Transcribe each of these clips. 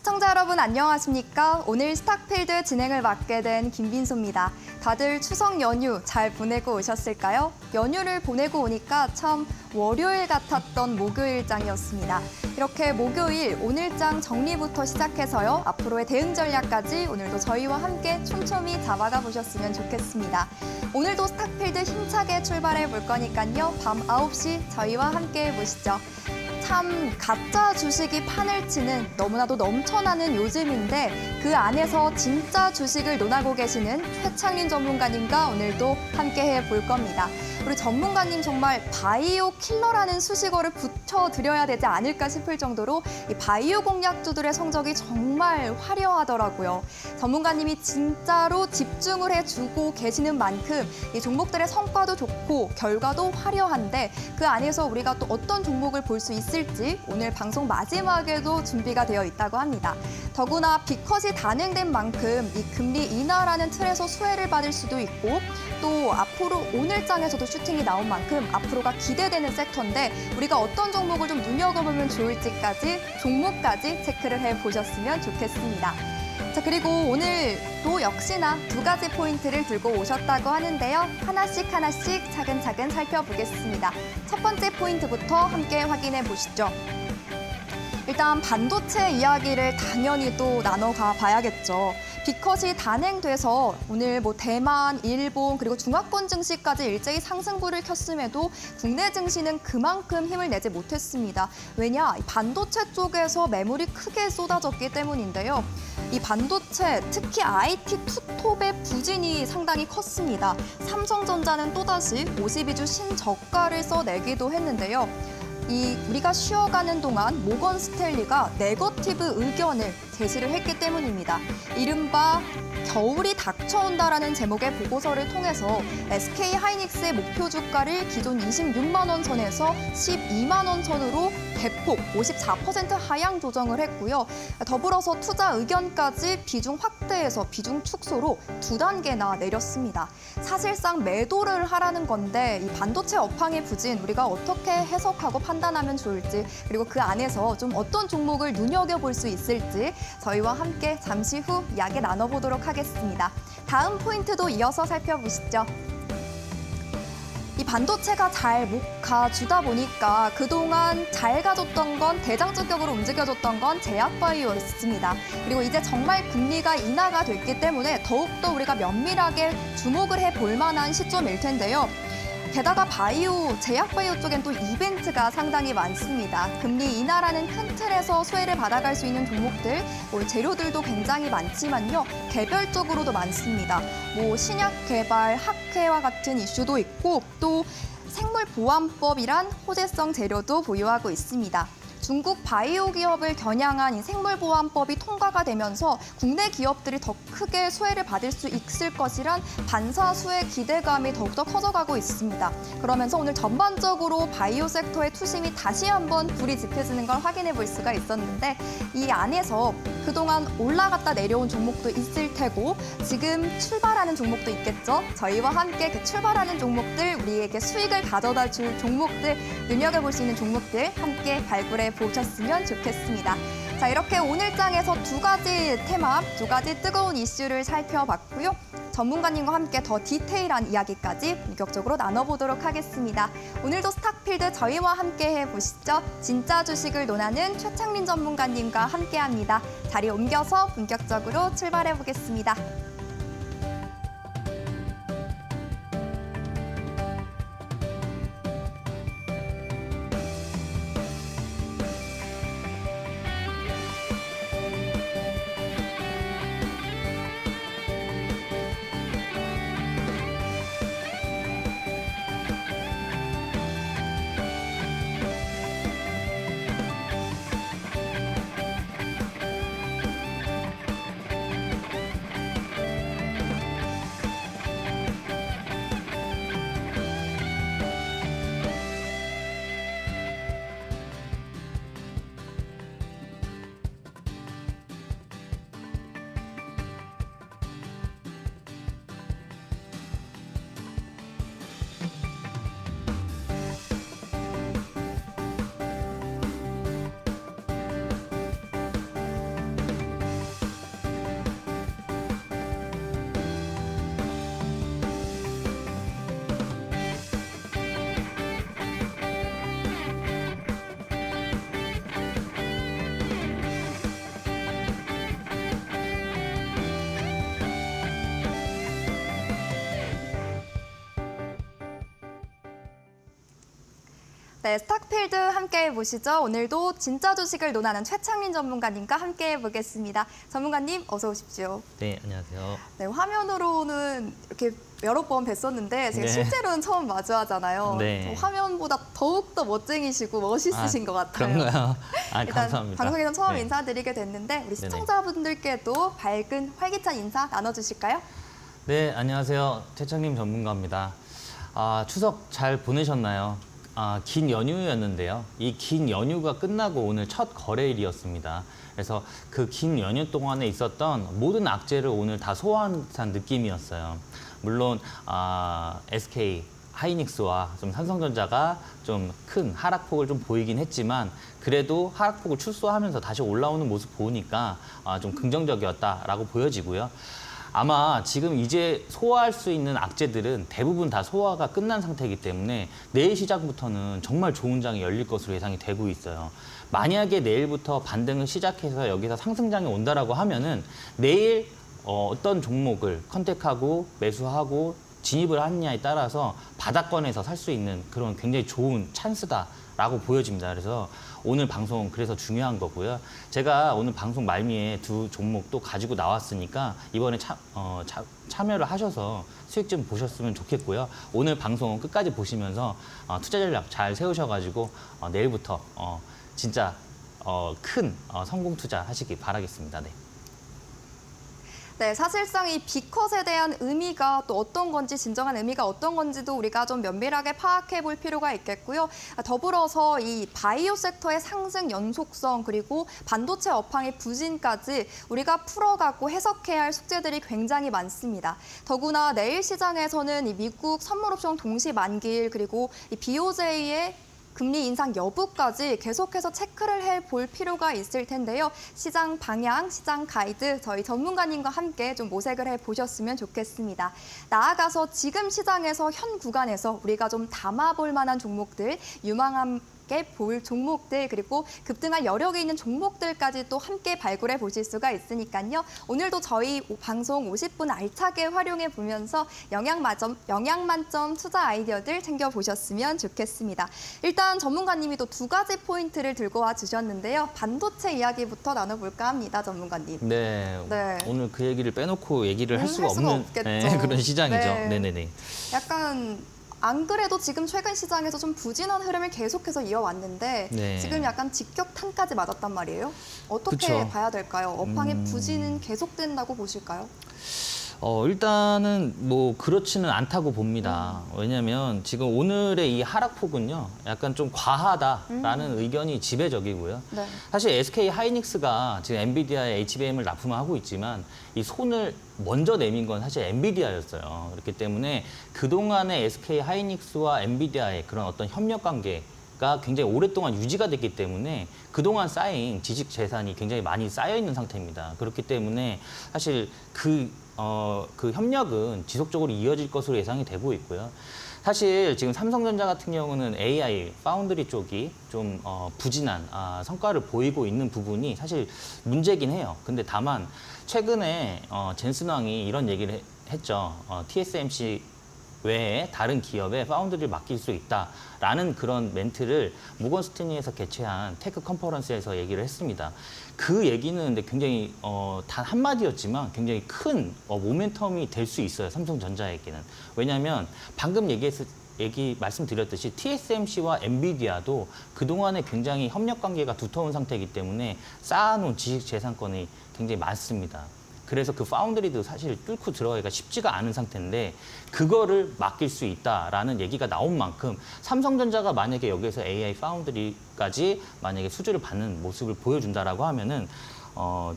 시청자 여러분 안녕하십니까? 오늘 스탁필드 진행을 맡게 된 김빈소입니다. 다들 추석 연휴 잘 보내고 오셨을까요? 연휴를 보내고 오니까 참 월요일 같았던 목요일장이었습니다. 이렇게 목요일 오늘장 정리부터 시작해서요. 앞으로의 대응 전략까지 오늘도 저희와 함께 촘촘히 잡아가 보셨으면 좋겠습니다. 오늘도 스탁필드 힘차게 출발해 볼 거니까요. 밤 9시 저희와 함께 해보시죠. 참 가짜 주식이 판을 치는 너무나도 넘쳐나는 요즘인데 그 안에서 진짜 주식을 논하고 계시는 최창린 전문가님과 오늘도 함께 해볼 겁니다. 우리 전문가님 정말 바이오 킬러라는 수식어를 붙여드려야 되지 않을까 싶을 정도로 이 바이오 공략주들의 성적이 정말 화려하더라고요. 전문가님이 진짜로 집중을 해주고 계시는 만큼 이 종목들의 성과도 좋고 결과도 화려한데 그 안에서 우리가 또 어떤 종목을 볼 수 있을지 오늘 방송 마지막에도 준비가 되어 있다고 합니다. 더구나 빅컷이 단행된 만큼 이 금리 인하라는 틀에서 수혜를 받을 수도 있고 또 앞으로 오늘장에서도 슈팅이 나온 만큼 앞으로가 기대되는 섹터인데 우리가 어떤 종목을 좀 눈여겨보면 좋을지까지 종목까지 체크를 해보셨으면 좋겠습니다. 자, 그리고 오늘도 역시나 두 가지 포인트를 들고 오셨다고 하는데요. 하나씩 차근차근 살펴보겠습니다. 첫 번째 포인트부터 함께 확인해 보시죠. 일단 반도체 이야기를 당연히 또 나눠가 봐야겠죠. 빅컷이 단행돼서 오늘 대만, 일본 그리고 중화권 증시까지 일제히 상승부를 켰음에도 국내 증시는 그만큼 힘을 내지 못했습니다. 왜냐? 반도체 쪽에서 매물이 크게 쏟아졌기 때문인데요. 이 반도체, 특히 IT 투톱의 부진이 상당히 컸습니다. 삼성전자는 또다시 52주 신저가를 써내기도 했는데요. 우리가 쉬어가는 동안 모건 스탠리가 네거티브 의견을 제시를 했기 때문입니다. 이른바 겨울이 닥쳐온다라는 제목의 보고서를 통해서 SK 하이닉스의 목표 주가를 기존 26만 원 선에서 12만 원 선으로 대폭 54% 하향 조정을 했고요. 더불어서 투자 의견까지 비중 확대해서 비중 축소로 2단계나 내렸습니다. 사실상 매도를 하라는 건데 이 반도체 업황의 부진 우리가 어떻게 해석하고 판단하면 좋을지 그리고 그 안에서 좀 어떤 종목을 눈여겨볼 수 있을지 저희와 함께 잠시 후 이야기 나눠보도록 하겠습니다. 다음 포인트도 이어서 살펴보시죠. 이 반도체가 잘 못 가주다 보니까 그동안 잘 가줬던 건 대장주격으로 움직여줬던 건 제약바이오였습니다. 그리고 이제 정말 금리가 인하가 됐기 때문에 더욱더 우리가 면밀하게 주목을 해볼 만한 시점일 텐데요. 게다가 제약바이오 쪽엔 또 이벤트가 상당히 많습니다. 금리 인하라는 큰 틀에서 수혜를 받아갈 수 있는 종목들, 재료들도 굉장히 많지만요. 개별적으로도 많습니다. 신약 개발, 학회와 같은 이슈도 있고 또 생물보안법이란 호재성 재료도 보유하고 있습니다. 중국 바이오 기업을 겨냥한 이 생물보안법이 통과가 되면서 국내 기업들이 더 크게 수혜를 받을 수 있을 것이란 반사수혜 기대감이 더욱더 커져가고 있습니다. 그러면서 오늘 전반적으로 바이오 섹터의 투심이 다시 한번 불이 지펴지는 걸 확인해 볼 수가 있었는데 이 안에서 그동안 올라갔다 내려온 종목도 있을 테고 지금 출발하는 종목도 있겠죠. 저희와 함께 그 출발하는 종목들, 우리에게 수익을 가져다 줄 종목들, 눈여겨볼 수 있는 종목들 함께 발굴해 보셨으면 좋겠습니다. 자, 이렇게 오늘장에서 두 가지 테마, 두 가지 뜨거운 이슈를 살펴봤고요. 전문가님과 함께 더 디테일한 이야기까지 본격적으로 나눠보도록 하겠습니다. 오늘도 스탁필드 저희와 함께 해보시죠. 진짜 주식을 논하는 최창민 전문가님과 함께합니다. 자리 옮겨서 본격적으로 출발해보겠습니다. 네, 스탁필드 함께 보시죠. 오늘도 진짜 주식을 논하는 최창린 전문가님과 함께 보겠습니다. 전문가님, 어서 오십시오. 네, 안녕하세요. 네, 화면으로는 이렇게 여러 번 뵀었는데 제가 네. 실제로는 처음 마주하잖아요. 네. 화면보다 더욱더 멋쟁이시고 멋있으신 것 같아요. 그런가요? 아, 일단 감사합니다. 방송에서 처음 네. 인사드리게 됐는데 우리 네네. 시청자분들께도 밝은 활기찬 인사 나눠주실까요? 네, 안녕하세요. 최창림 전문가입니다. 추석 잘 보내셨나요? 긴 연휴였는데요. 이 긴 연휴가 끝나고 오늘 첫 거래일이었습니다. 그래서 그 긴 연휴 동안에 있었던 모든 악재를 오늘 다 소화한 듯한 느낌이었어요. 물론 SK 하이닉스와 좀 삼성전자가 좀 큰 하락폭을 좀 보이긴 했지만 그래도 하락폭을 축소하면서 다시 올라오는 모습 보니까 좀 긍정적이었다라고 보여지고요. 아마 지금 이제 소화할 수 있는 악재들은 대부분 다 소화가 끝난 상태이기 때문에 내일 시작부터는 정말 좋은 장이 열릴 것으로 예상이 되고 있어요. 만약에 내일부터 반등을 시작해서 여기서 상승장이 온다라고 하면은 내일 어떤 종목을 컨택하고 매수하고 진입을 하느냐에 따라서 바닥권에서 살 수 있는 그런 굉장히 좋은 찬스다라고 보여집니다. 그래서 오늘 방송 그래서 중요한 거고요. 제가 오늘 방송 말미에 두 종목 또 가지고 나왔으니까 이번에 참여를 하셔서 수익 좀 보셨으면 좋겠고요. 오늘 방송 끝까지 보시면서 투자 전략 잘 세우셔가지고 내일부터 진짜 큰 성공 투자 하시기 바라겠습니다. 네. 네, 사실상 이 B컷에 대한 의미가 또 어떤 건지, 진정한 의미가 어떤 건지도 우리가 좀 면밀하게 파악해 볼 필요가 있겠고요. 더불어서 이 바이오 섹터의 상승 연속성 그리고 반도체 업황의 부진까지 우리가 풀어가고 해석해야 할 숙제들이 굉장히 많습니다. 더구나 내일 시장에서는 이 미국 선물옵션 동시 만기일 그리고 이 BOJ의 금리 인상 여부까지 계속해서 체크를 해볼 필요가 있을 텐데요. 시장 방향, 시장 가이드 저희 전문가님과 함께 좀 모색을 해보셨으면 좋겠습니다. 나아가서 지금 시장에서 현 구간에서 우리가 좀 담아볼 만한 종목들, 유망한 볼 종목들 그리고 급등할 여력이 있는 종목들까지 또 함께 발굴해 보실 수가 있으니까요. 오늘도 저희 방송 50분 알차게 활용해 보면서 영양 만점 투자 아이디어들 챙겨보셨으면 좋겠습니다. 일단 전문가님이 또 두 가지 포인트를 들고 와 주셨는데요. 반도체 이야기부터 나눠볼까 합니다, 전문가님. 네. 네. 오늘 그 얘기를 빼놓고 얘기를 할 수가 할 수가 없는 없겠죠. 그런 시장이죠. 네. 네네네. 약간 안 그래도 지금 최근 시장에서 좀 부진한 흐름을 계속해서 이어왔는데 네. 지금 약간 직격탄까지 맞았단 말이에요. 어떻게 그쵸. 봐야 될까요? 업황의 부진은 계속된다고 보실까요? 일단은 뭐 그렇지는 않다고 봅니다. 왜냐하면 지금 오늘의 이 하락폭은요, 약간 좀 과하다라는 의견이 지배적이고요. 네. 사실 SK 하이닉스가 지금 엔비디아에 HBM을 납품하고 있지만 이 손을 먼저 내민 건 사실 엔비디아였어요. 그렇기 때문에 그동안의 SK 하이닉스와 엔비디아의 그런 어떤 협력 관계가 굉장히 오랫동안 유지가 됐기 때문에 그동안 쌓인 지식 재산이 굉장히 많이 쌓여 있는 상태입니다. 그렇기 때문에 사실 그 협력은 지속적으로 이어질 것으로 예상이 되고 있고요. 사실 지금 삼성전자 같은 경우는 AI, 파운드리 쪽이 좀 부진한 성과를 보이고 있는 부분이 사실 문제긴 해요. 근데 다만 최근에 젠슨 왕이 이런 얘기를 했죠. TSMC 외에 다른 기업에 파운드리를 맡길 수 있다라는 그런 멘트를 모건 스탠리에서 개최한 테크 컨퍼런스에서 얘기를 했습니다. 그 얘기는 근데 굉장히 단 한마디였지만 굉장히 큰 모멘텀이 될 수 있어요. 삼성전자에게는. 왜냐하면 방금 말씀드렸듯이 TSMC와 엔비디아도 그동안에 굉장히 협력 관계가 두터운 상태이기 때문에 쌓아놓은 지식 재산권이 굉장히 많습니다. 그래서 그 파운드리도 사실 뚫고 들어가기가 쉽지가 않은 상태인데 그거를 맡길 수 있다라는 얘기가 나온 만큼 삼성전자가 만약에 여기에서 AI 파운드리까지 만약에 수주를 받는 모습을 보여준다라고 하면은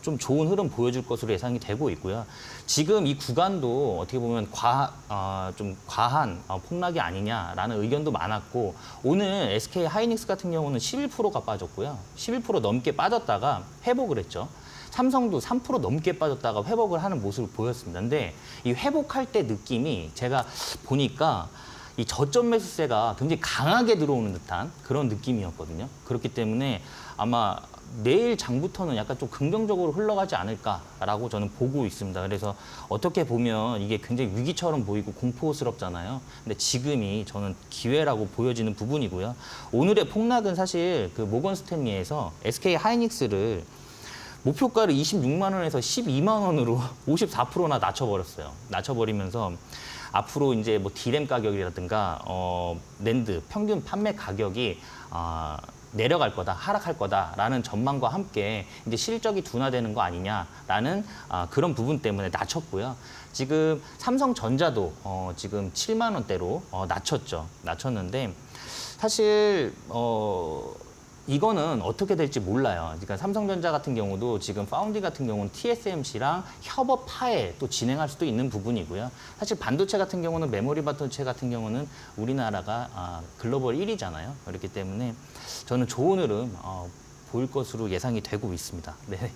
좀 좋은 흐름 보여줄 것으로 예상이 되고 있고요. 지금 이 구간도 어떻게 보면 좀 과한 폭락이 아니냐라는 의견도 많았고 오늘 SK 하이닉스 같은 경우는 11%가 빠졌고요. 11% 넘게 빠졌다가 회복을 했죠. 삼성도 3% 넘게 빠졌다가 회복을 하는 모습을 보였습니다. 근데 이 회복할 때 느낌이 제가 보니까 이 저점 매수세가 굉장히 강하게 들어오는 듯한 그런 느낌이었거든요. 그렇기 때문에 아마 내일 장부터는 약간 좀 긍정적으로 흘러가지 않을까라고 저는 보고 있습니다. 그래서 어떻게 보면 이게 굉장히 위기처럼 보이고 공포스럽잖아요. 근데 지금이 저는 기회라고 보여지는 부분이고요. 오늘의 폭락은 사실 그 모건 스탠리에서 SK 하이닉스를 목표가를 26만 원에서 12만 원으로 54%나 낮춰버렸어요. 낮춰버리면서 앞으로 이제 뭐 디램 가격이라든가 낸드 평균 판매 가격이 내려갈 거다, 하락할 거다라는 전망과 함께 이제 실적이 둔화되는 거 아니냐라는 그런 부분 때문에 낮췄고요. 지금 삼성전자도 지금 7만 원대로 낮췄죠. 낮췄는데 사실 이거는 어떻게 될지 몰라요. 그러니까 삼성전자 같은 경우도 지금 파운딩 같은 경우는 TSMC랑 협업하에 또 진행할 수도 있는 부분이고요. 사실 반도체 같은 경우는 메모리 반도체 같은 경우는 우리나라가 글로벌 1위잖아요. 그렇기 때문에 저는 좋은 흐름 보일 것으로 예상이 되고 있습니다. 네.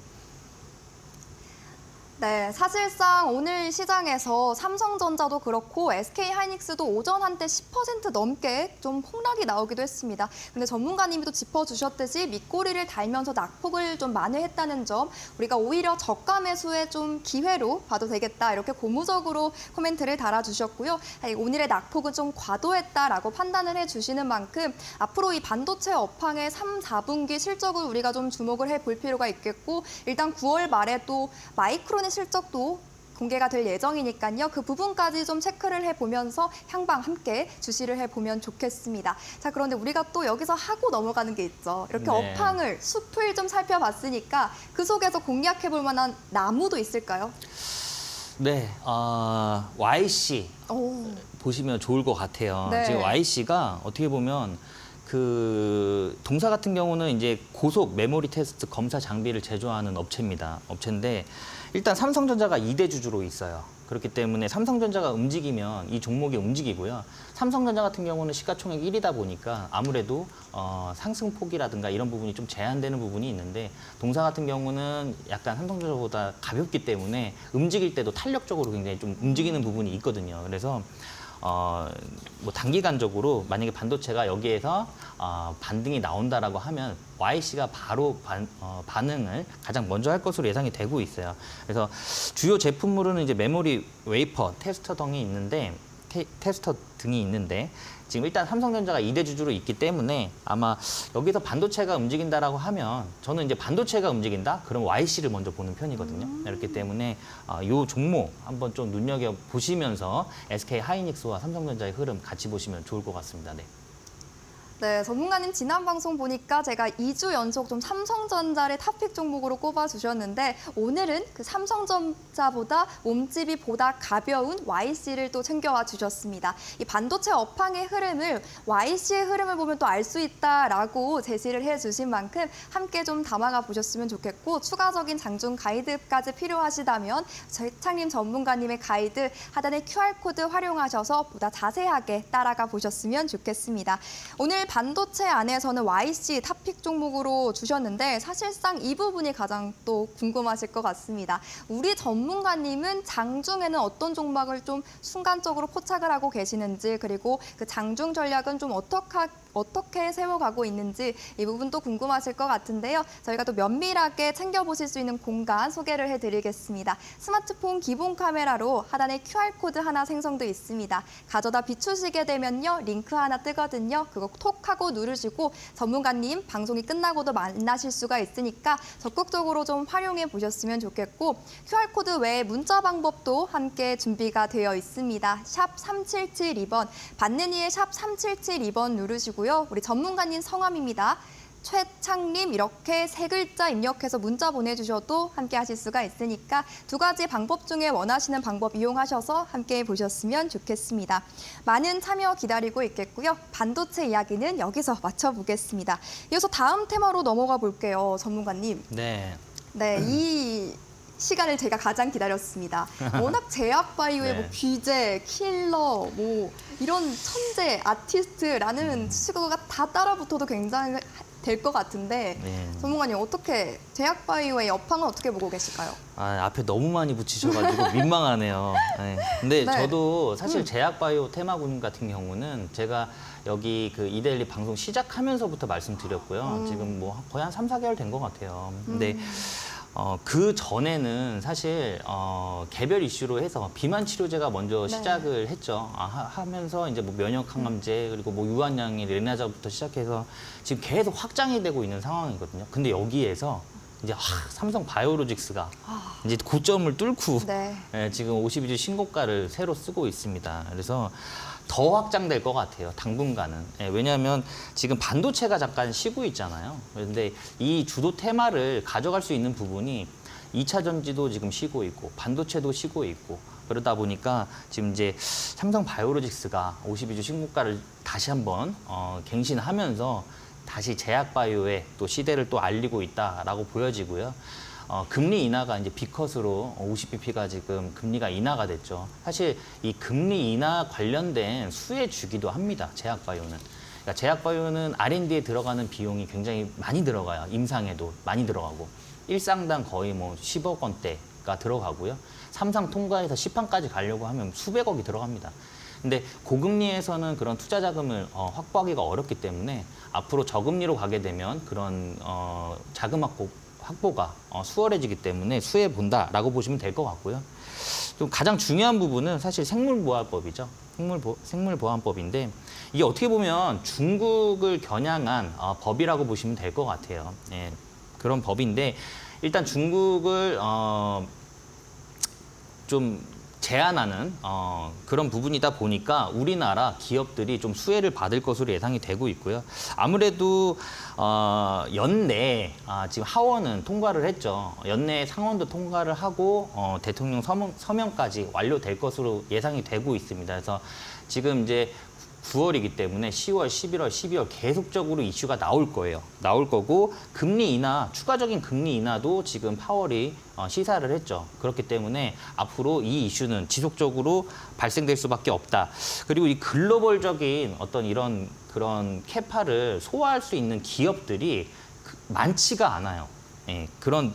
네, 사실상 오늘 시장에서 삼성전자도 그렇고 SK하이닉스도 오전 한때 10% 넘게 좀 폭락이 나오기도 했습니다. 근데 전문가님이 또 짚어주셨듯이 밑꼬리를 달면서 낙폭을 좀 만회했다는 점, 우리가 오히려 저가 매수의 좀 기회로 봐도 되겠다, 이렇게 고무적으로 코멘트를 달아주셨고요. 오늘의 낙폭은 좀 과도했다라고 판단을 해주시는 만큼 앞으로 이 반도체 업황의 3, 4분기 실적을 우리가 좀 주목을 해볼 필요가 있겠고, 일단 9월 말에 또 마이크론의 실적도 공개가 될 예정이니까요. 그 부분까지 좀 체크를 해보면서 향방 함께 주시를 해보면 좋겠습니다. 자, 그런데 우리가 또 여기서 하고 넘어가는 게 있죠. 이렇게 네. 업황을, 숲을 좀 살펴봤으니까 그 속에서 공략해볼 만한 나무도 있을까요? 네, YC 오. 보시면 좋을 것 같아요. 네. 지금 YC가 어떻게 보면 그 동사 같은 경우는 이제 고속 메모리 테스트 검사 장비를 제조하는 업체인데 일단 삼성전자가 2대 주주로 있어요. 그렇기 때문에 삼성전자가 움직이면 이 종목이 움직이고요. 삼성전자 같은 경우는 시가총액 1위다 보니까 아무래도 상승폭이라든가 이런 부분이 좀 제한되는 부분이 있는데, 동사 같은 경우는 약간 삼성전자보다 가볍기 때문에 움직일 때도 탄력적으로 굉장히 좀 움직이는 부분이 있거든요. 그래서 뭐 단기간적으로 만약에 반도체가 여기에서 반등이 나온다라고 하면 YC가 바로 반응을 가장 먼저 할 것으로 예상이 되고 있어요. 그래서 주요 제품으로는 이제 메모리 웨이퍼 테스터 등이 있는데 지금 일단 삼성전자가 2대 주주로 있기 때문에 아마 여기서 반도체가 움직인다라고 하면 저는 이제 반도체가 움직인다? 그럼 YC를 먼저 보는 편이거든요. 그렇기 때문에 이 종목 한번 좀 눈여겨보시면서 SK 하이닉스와 삼성전자의 흐름 같이 보시면 좋을 것 같습니다. 네. 네, 전문가님 지난 방송 보니까 제가 2주 연속 좀 삼성전자를 탑픽 종목으로 꼽아주셨는데, 오늘은 그 삼성전자보다 몸집이 보다 가벼운 YC를 또 챙겨와 주셨습니다. 이 반도체 업황의 흐름을 YC의 흐름을 보면 또 알 수 있다라고 제시를 해주신 만큼 함께 좀 담아가 보셨으면 좋겠고, 추가적인 장중 가이드까지 필요하시다면 최창림 전문가님의 가이드 하단에 QR코드 활용하셔서 보다 자세하게 따라가 보셨으면 좋겠습니다. 오늘 반도체 안에서는 YC 탑픽 종목으로 주셨는데 사실상 이 부분이 가장 또 궁금하실 것 같습니다. 우리 전문가님은 장중에는 어떤 종목을 좀 순간적으로 포착을 하고 계시는지, 그리고 그 장중 전략은 좀 어떻게 세워가고 있는지 이 부분도 궁금하실 것 같은데요. 저희가 또 면밀하게 챙겨보실 수 있는 공간 소개를 해드리겠습니다. 스마트폰 기본 카메라로 하단에 QR코드 하나 생성돼 있습니다. 가져다 비추시게 되면요, 링크 하나 뜨거든요. 그거 톡 하고 누르시고 전문가님 방송이 끝나고도 만나실 수가 있으니까 적극적으로 좀 활용해 보셨으면 좋겠고, QR코드 외에 문자 방법도 함께 준비가 되어 있습니다. 샵 3772번, 받는 이에 샵 3772번 누르시고요. 우리 전문가님 성함입니다. 최창림 이렇게 3글자 입력해서 문자 보내주셔도 함께 하실 수가 있으니까 두 가지 방법 중에 원하시는 방법 이용하셔서 함께 보셨으면 좋겠습니다. 많은 참여 기다리고 있겠고요. 반도체 이야기는 여기서 마쳐보겠습니다. 이어서 다음 테마로 넘어가 볼게요. 전문가님. 네. 네, 이 시간을 제가 가장 기다렸습니다. 워낙 제약바이오의 네. 뭐 귀재, 킬러, 뭐 이런 천재, 아티스트라는 수식어가 다 따라붙어도 굉장히 될 것 같은데 네. 전문가님 어떻게 제약바이오의 여파는 어떻게 보고 계실까요? 앞에 너무 많이 붙이셔가지고 민망하네요. 네. 근데 네. 저도 사실 제약바이오 테마군 같은 경우는 제가 여기 그 이데일리 방송 시작하면서부터 말씀드렸고요. 지금 뭐 거의 한 3, 4개월 된 것 같아요. 근데 그 전에는 사실 개별 이슈로 해서 비만 치료제가 먼저 네. 시작을 했죠. 하면서 이제 뭐 면역 항암제 그리고 뭐 유한양의 레나자부터 시작해서 지금 계속 확장이 되고 있는 상황이거든요. 근데 여기에서 이제 삼성 바이오로직스가 이제 고점을 뚫고 네. 예, 지금 52주 신고가를 새로 쓰고 있습니다. 그래서 더 확장될 것 같아요. 당분간은. 예, 왜냐하면 지금 반도체가 잠깐 쉬고 있잖아요. 그런데 이 주도 테마를 가져갈 수 있는 부분이 2차 전지도 지금 쉬고 있고 반도체도 쉬고 있고 그러다 보니까 지금 이제 삼성 바이오로직스가 52주 신고가를 다시 한번 갱신하면서 다시 제약바이오의 또 시대를 또 알리고 있다라고 보여지고요. 금리 인하가 이제 B컷으로 50bp가 지금 금리가 인하가 됐죠. 사실 이 금리 인하 관련된 수혜 주기도 합니다. 제약바이오는. 그러니까 제약바이오는 R&D에 들어가는 비용이 굉장히 많이 들어가요. 임상에도 많이 들어가고. 일상당 거의 뭐 10억 원대가 들어가고요. 삼상 통과해서 시판까지 가려고 하면 수백억이 들어갑니다. 근데 고금리에서는 그런 투자 자금을 확보하기가 어렵기 때문에 앞으로 저금리로 가게 되면 그런 자금 확보가 수월해지기 때문에 수혜 본다라고 보시면 될 것 같고요. 또 가장 중요한 부분은 사실 생물보안법이죠. 생물보안법인데 이게 어떻게 보면 중국을 겨냥한 법이라고 보시면 될 것 같아요. 예, 그런 법인데 일단 중국을 좀 제한하는 그런 부분이다 보니까 우리나라 기업들이 좀 수혜를 받을 것으로 예상이 되고 있고요. 아무래도 연내에 지금 하원은 통과를 했죠. 연내에 상원도 통과를 하고 대통령 서명까지 완료될 것으로 예상이 되고 있습니다. 그래서 지금 이제 9월이기 때문에 10월, 11월, 12월 계속적으로 이슈가 나올 거예요. 나올 거고 금리 인하, 추가적인 금리 인하도 지금 파월이 시사를 했죠. 그렇기 때문에 앞으로 이 이슈는 지속적으로 발생될 수밖에 없다. 그리고 이 글로벌적인 어떤 이런 그런 캐파를 소화할 수 있는 기업들이 많지가 않아요. 예, 그런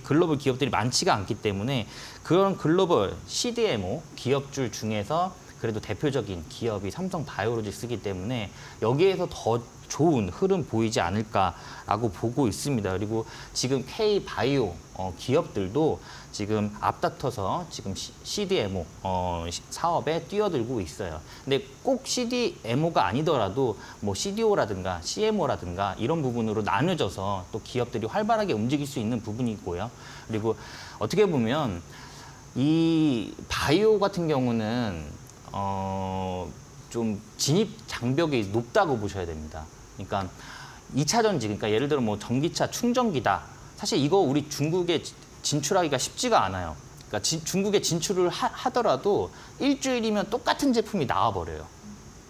글로벌 기업들이 많지가 않기 때문에 그런 글로벌 CDMO 기업줄 중에서 그래도 대표적인 기업이 삼성 바이오로직스이기 때문에 여기에서 더 좋은 흐름 보이지 않을까라고 보고 있습니다. 그리고 지금 K-바이오 기업들도 지금 앞다퉈서 지금 CDMO 사업에 뛰어들고 있어요. 근데 꼭 CDMO가 아니더라도 뭐 CDO라든가 CMO라든가 이런 부분으로 나눠져서 또 기업들이 활발하게 움직일 수 있는 부분이고요. 그리고 어떻게 보면 이 바이오 같은 경우는 좀 진입 장벽이 높다고 보셔야 됩니다. 그러니까 2차 전지, 그러니까 예를 들어 뭐 전기차 충전기다. 사실 이거 우리 중국에 진출하기가 쉽지가 않아요. 그러니까 중국에 진출을 하더라도 일주일이면 똑같은 제품이 나와버려요.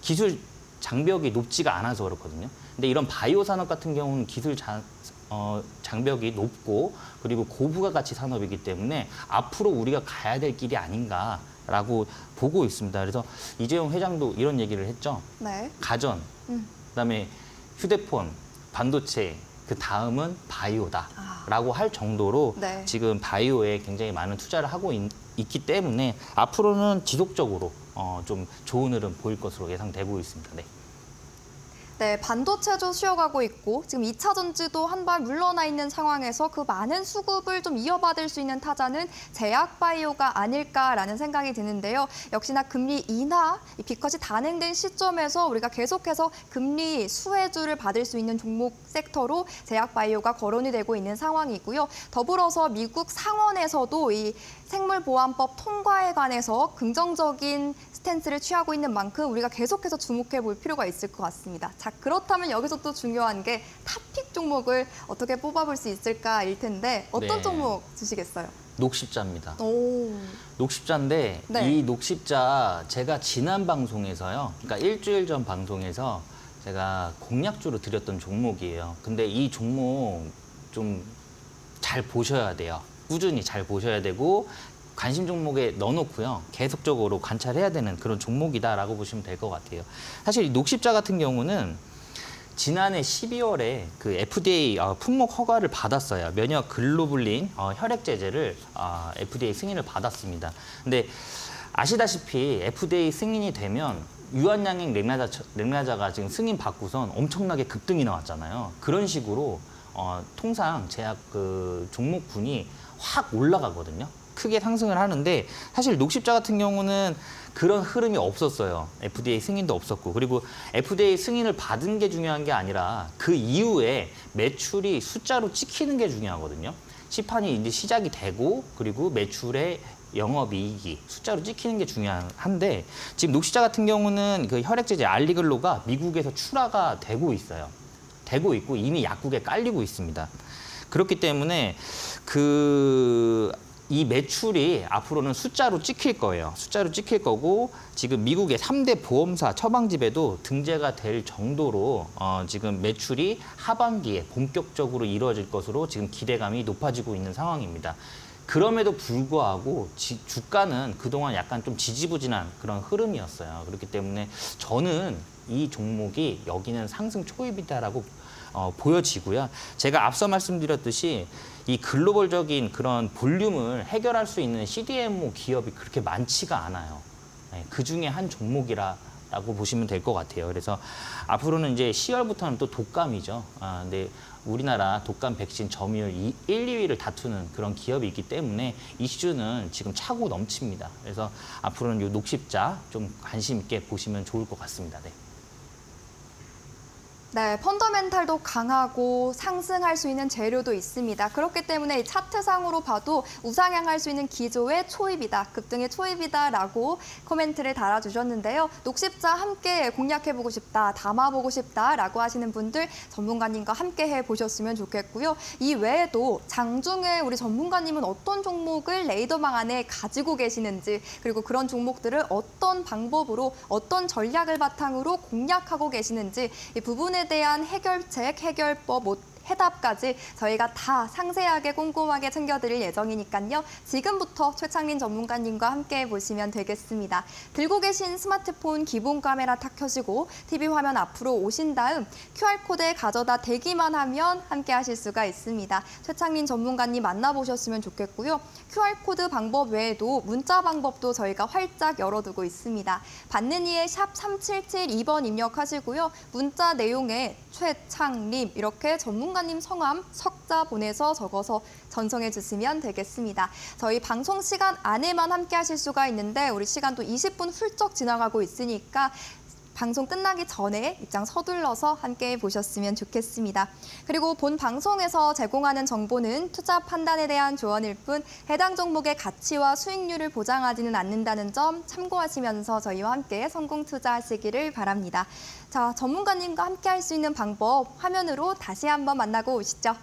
기술 장벽이 높지가 않아서 그렇거든요. 근데 이런 바이오 산업 같은 경우는 기술 장벽이 높고 그리고 고부가가치 산업이기 때문에 앞으로 우리가 가야 될 길이 아닌가라고 보고 있습니다. 그래서 이재용 회장도 이런 얘기를 했죠. 네. 가전, 그다음에 휴대폰, 반도체, 그 다음은 바이오다라고 할 정도로 네. 지금 바이오에 굉장히 많은 투자를 하고 있기 때문에 앞으로는 지속적으로 좀 좋은 흐름 보일 것으로 예상되고 있습니다. 네. 네, 반도체도 쉬어가고 있고 지금 2차 전지도 한 발 물러나 있는 상황에서 그 많은 수급을 좀 이어받을 수 있는 타자는 제약바이오가 아닐까라는 생각이 드는데요. 역시나 금리 인하, 이 B컷이 단행된 시점에서 우리가 계속해서 금리 수혜주를 받을 수 있는 종목 섹터로 제약바이오가 거론이 되고 있는 상황이고요. 더불어서 미국 상원에서도 이 생물보안법 통과에 관해서 긍정적인 스탠스를 취하고 있는 만큼 우리가 계속해서 주목해 볼 필요가 있을 것 같습니다. 자, 그렇다면 여기서 또 중요한 게 탑픽 종목을 어떻게 뽑아볼 수 있을까일 텐데 어떤 네. 종목 주시겠어요? 녹십자입니다. 오, 녹십자인데 네. 이 녹십자 제가 지난 방송에서요. 그러니까 일주일 전 방송에서 제가 공략주로 드렸던 종목이에요. 근데 이 종목 좀 잘 보셔야 돼요. 꾸준히 잘 보셔야 되고 관심 종목에 넣어놓고요. 계속적으로 관찰해야 되는 그런 종목이다라고 보시면 될 것 같아요. 사실 이 녹십자 같은 경우는 지난해 12월에 그 FDA 품목 허가를 받았어요. 면역 글로불린 혈액 제제를 FDA 승인을 받았습니다. 근데 아시다시피 FDA 승인이 되면 유한양액 렉나자가 지금 승인 받고선 엄청나게 급등이 나왔잖아요. 그런 식으로 통상 제약 그 종목군이 확 올라가거든요. 크게 상승을 하는데 사실 녹십자 같은 경우는 그런 흐름이 없었어요. FDA 승인도 없었고, 그리고 FDA 승인을 받은 게 중요한 게 아니라 그 이후에 매출이 숫자로 찍히는 게 중요하거든요. 시판이 이제 시작이 되고, 그리고 매출의 영업이익이 숫자로 찍히는 게 중요한데, 지금 녹십자 같은 경우는 그 혈액제제 알리글로가 미국에서 출하가 되고 있어요. 되고 있고 이미 약국에 깔리고 있습니다. 그렇기 때문에 이 매출이 앞으로는 숫자로 찍힐 거예요. 숫자로 찍힐 거고, 지금 미국의 3대 보험사 처방집에도 등재가 될 정도로 지금 매출이 하반기에 본격적으로 이루어질 것으로 지금 기대감이 높아지고 있는 상황입니다. 그럼에도 불구하고 주가는 그동안 약간 좀 지지부진한 그런 흐름이었어요. 그렇기 때문에 저는 이 종목이 여기는 상승 초입이다라고 보여지고요. 제가 앞서 말씀드렸듯이 이 글로벌적인 그런 볼륨을 해결할 수 있는 CDMO 기업이 그렇게 많지가 않아요. 그 중에 한 종목이라고 보시면 될 것 같아요. 그래서 앞으로는 이제 10월부터는 또 독감이죠. 근데 우리나라 독감 백신 점유율 1, 2위를 다투는 그런 기업이 있기 때문에 이슈는 지금 차고 넘칩니다. 그래서 앞으로는 이 녹십자 좀 관심 있게 보시면 좋을 것 같습니다. 네. 네, 펀더멘탈도 강하고 상승할 수 있는 재료도 있습니다. 그렇기 때문에 이 차트상으로 봐도 우상향할 수 있는 기조의 초입이다, 급등의 초입이다라고 코멘트를 달아주셨는데요. 녹십자 함께 공략해보고 싶다, 담아보고 싶다라고 하시는 분들 전문가님과 함께 해보셨으면 좋겠고요. 이 외에도 장중에 우리 전문가님은 어떤 종목을 레이더망 안에 가지고 계시는지, 그리고 그런 종목들을 어떤 방법으로, 어떤 전략을 바탕으로 공략하고 계시는지 이 부분에 대한 해결책, 해결법, 해답까지 저희가 다 상세하게 꼼꼼하게 챙겨드릴 예정이니까요. 지금부터 최창린 전문가님과 함께 보시면 되겠습니다. 들고 계신 스마트폰 기본 카메라 탁 켜시고 TV 화면 앞으로 오신 다음 QR코드에 가져다 대기만 하면 함께 하실 수가 있습니다. 최창린 전문가님 만나보셨으면 좋겠고요. QR코드 방법 외에도 문자 방법도 저희가 활짝 열어두고 있습니다. 받는 이에 샵 3772번 입력하시고요. 문자 내용에 최창림 이렇게 전문가님 성함 석자 보내서 적어서 전송해 주시면 되겠습니다. 저희 방송 시간 안에만 함께 하실 수가 있는데 우리 시간도 20분 훌쩍 지나가고 있으니까 방송 끝나기 전에 입장 서둘러서 함께 보셨으면 좋겠습니다. 그리고 본 방송에서 제공하는 정보는 투자 판단에 대한 조언일 뿐 해당 종목의 가치와 수익률을 보장하지는 않는다는 점 참고하시면서 저희와 함께 성공 투자하시기를 바랍니다. 자, 전문가님과 함께 할 수 있는 방법 화면으로 다시 한번 만나고 오시죠.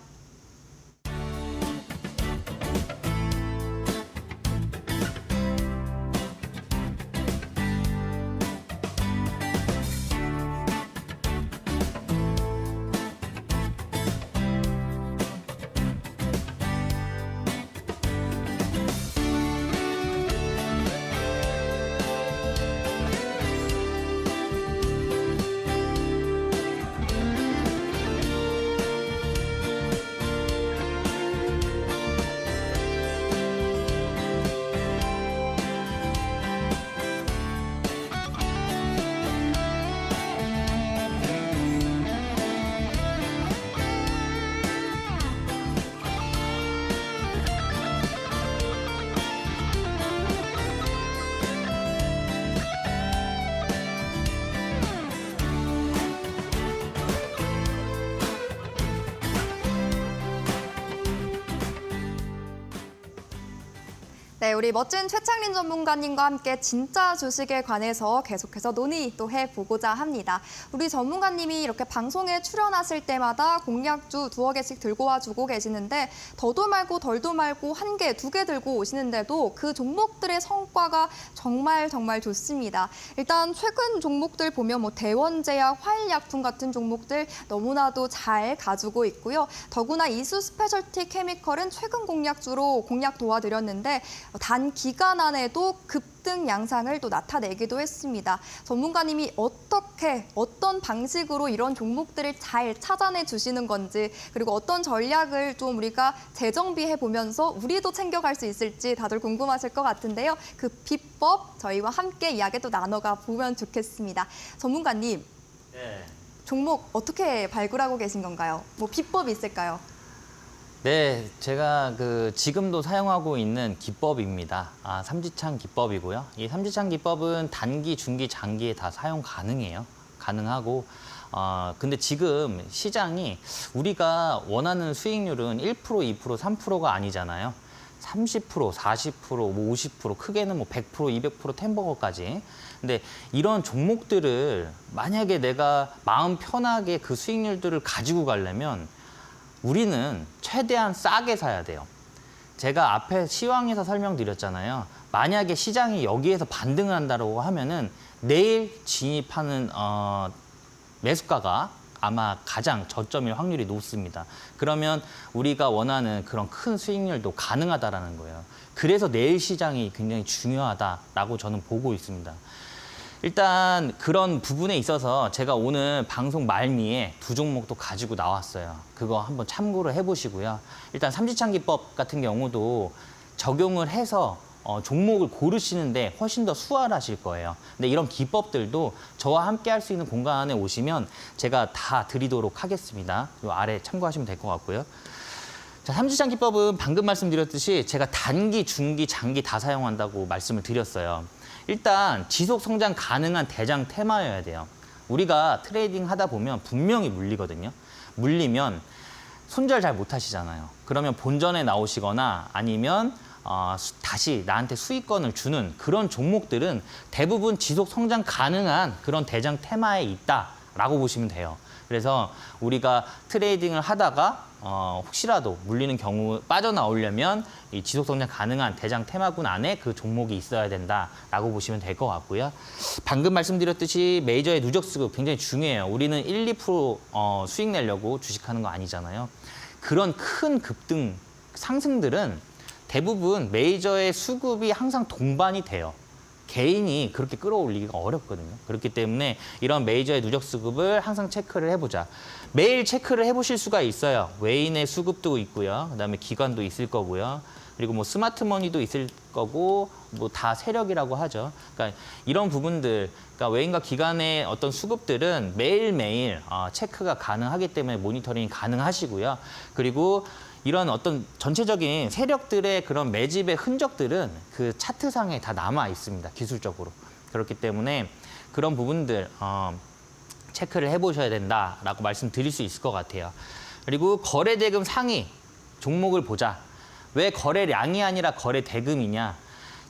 네, 우리 멋진 최창린 전문가님과 함께 진짜 주식에 관해서 계속해서 논의 또 해보고자 합니다. 우리 전문가님이 이렇게 방송에 출연하실 때마다 공략주 두어 개씩 들고 와주고 계시는데 더도 말고 덜도 말고 한 개, 두 개 들고 오시는데도 그 종목들의 성과가 정말 좋습니다. 일단 최근 종목들 보면 뭐 대원제약, 화일약품 같은 종목들 너무나도 잘 가지고 있고요. 더구나 이수 스페셜티 케미컬은 최근 공략주로 공략 도와드렸는데 단기간 안에도 급등 양상을 또 나타내기도 했습니다. 전문가님이 어떤 방식으로 이런 종목들을 잘 찾아내 주시는 건지, 그리고 어떤 전략을 좀 우리가 재정비해 보면서 우리도 챙겨갈 수 있을지 다들 궁금하실 것 같은데요. 그 비법 저희와 함께 이야기 또 나눠가 보면 좋겠습니다. 전문가님, 네. 종목 어떻게 발굴하고 계신 건가요? 뭐 비법이 있을까요? 네, 제가 지금도 사용하고 있는 기법입니다. 삼지창 기법이고요. 이 삼지창 기법은 단기, 중기, 장기에 다 사용 가능해요. 가능하고, 근데 지금 시장이 우리가 원하는 수익률은 1%, 2%, 3%가 아니잖아요. 30%, 40%, 뭐 50%, 크게는 뭐 100%, 200%, 템버거까지. 근데 이런 종목들을 만약에 내가 마음 편하게 그 수익률들을 가지고 가려면 우리는 최대한 싸게 사야 돼요. 제가 앞에 시황에서 설명드렸잖아요. 만약에 시장이 여기에서 반등을 한다고 하면은 내일 진입하는 매수가가 아마 가장 저점일 확률이 높습니다. 그러면 우리가 원하는 그런 큰 수익률도 가능하다라는 거예요. 그래서 내일 시장이 굉장히 중요하다라고 저는 보고 있습니다. 일단 그런 부분에 있어서 제가 오늘 방송 말미에 두 종목도 가지고 나왔어요. 그거 한번 참고를 해보시고요. 일단 삼지창 기법 같은 경우도 적용을 해서 종목을 고르시는데 훨씬 더 수월하실 거예요. 근데 이런 기법들도 저와 함께 할 수 있는 공간에 오시면 제가 다 드리도록 하겠습니다. 이 아래 참고하시면 될 것 같고요. 자, 삼지창 기법은 방금 말씀드렸듯이 제가 단기, 중기, 장기 다 사용한다고 말씀을 드렸어요. 일단 지속 성장 가능한 대장 테마여야 돼요. 우리가 트레이딩 하다 보면 분명히 물리거든요. 물리면 손절 잘 못 하시잖아요. 그러면 본전에 나오시거나 아니면 다시 나한테 수익권을 주는 그런 종목들은 대부분 지속 성장 가능한 그런 대장 테마에 있다라고 보시면 돼요. 그래서 우리가 트레이딩을 하다가 혹시라도 물리는 경우 빠져나오려면 이 지속 성장 가능한 대장 테마군 안에 그 종목이 있어야 된다라고 보시면 될 것 같고요. 방금 말씀드렸듯이 메이저의 누적 수급 굉장히 중요해요. 우리는 1, 2% 수익 내려고 주식하는 거 아니잖아요. 그런 큰 급등 상승들은 대부분 메이저의 수급이 항상 동반이 돼요. 개인이 그렇게 끌어올리기가 어렵거든요. 그렇기 때문에 이런 메이저의 누적 수급을 항상 체크를 해보자. 매일 체크를 해보실 수가 있어요. 외인의 수급도 있고요. 그다음에 기관도 있을 거고요. 그리고 뭐 스마트머니도 있을 거고 뭐 다 세력이라고 하죠. 그러니까 이런 부분들, 그러니까 외인과 기관의 어떤 수급들은 매일매일 체크가 가능하기 때문에 모니터링이 가능하시고요. 그리고 이런 어떤 전체적인 세력들의 그런 매집의 흔적들은 그 차트상에 다 남아 있습니다. 기술적으로. 그렇기 때문에 그런 부분들 체크를 해보셔야 된다라고 말씀드릴 수 있을 것 같아요. 그리고 거래대금 상위 종목을 보자. 왜 거래량이 아니라 거래대금이냐.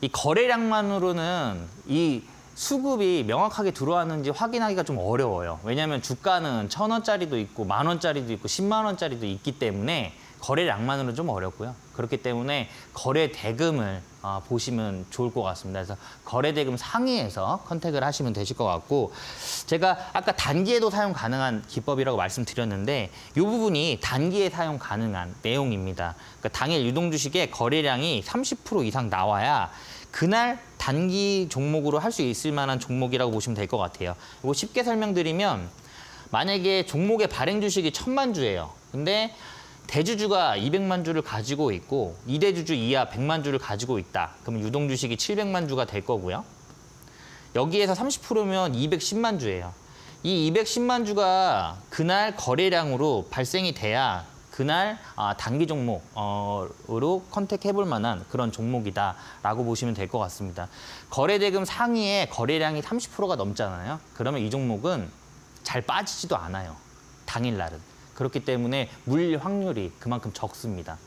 이 거래량만으로는 이 수급이 명확하게 들어왔는지 확인하기가 좀 어려워요. 왜냐하면 주가는 1,000원짜리도 있고 10,000원짜리도 있고 10만 원짜리도 있기 때문에 거래량만으로는 좀 어렵고요. 그렇기 때문에 거래 대금을 보시면 좋을 것 같습니다. 그래서 거래 대금 상위에서 컨택을 하시면 되실 것 같고, 제가 아까 단기에도 사용 가능한 기법이라고 말씀드렸는데 이 부분이 단기에 사용 가능한 내용입니다. 그러니까 당일 유동 주식의 거래량이 30% 이상 나와야 그날 단기 종목으로 할 수 있을 만한 종목이라고 보시면 될 것 같아요. 이거 쉽게 설명드리면 만약에 종목의 발행 주식이 1,000만 주예요. 근데 대주주가 200만 주를 가지고 있고 2대주주 이하 100만 주를 가지고 있다. 그러면 유동주식이 700만 주가 될 거고요. 여기에서 30%면 210만 주예요. 이 210만 주가 그날 거래량으로 발생이 돼야 그날 단기 종목으로 컨택해볼 만한 그런 종목이다라고 보시면 될 것 같습니다. 거래대금 상위에 거래량이 30%가 넘잖아요. 그러면 이 종목은 잘 빠지지도 않아요. 당일날은. 그렇기 때문에 물릴 확률이 그만큼 적습니다.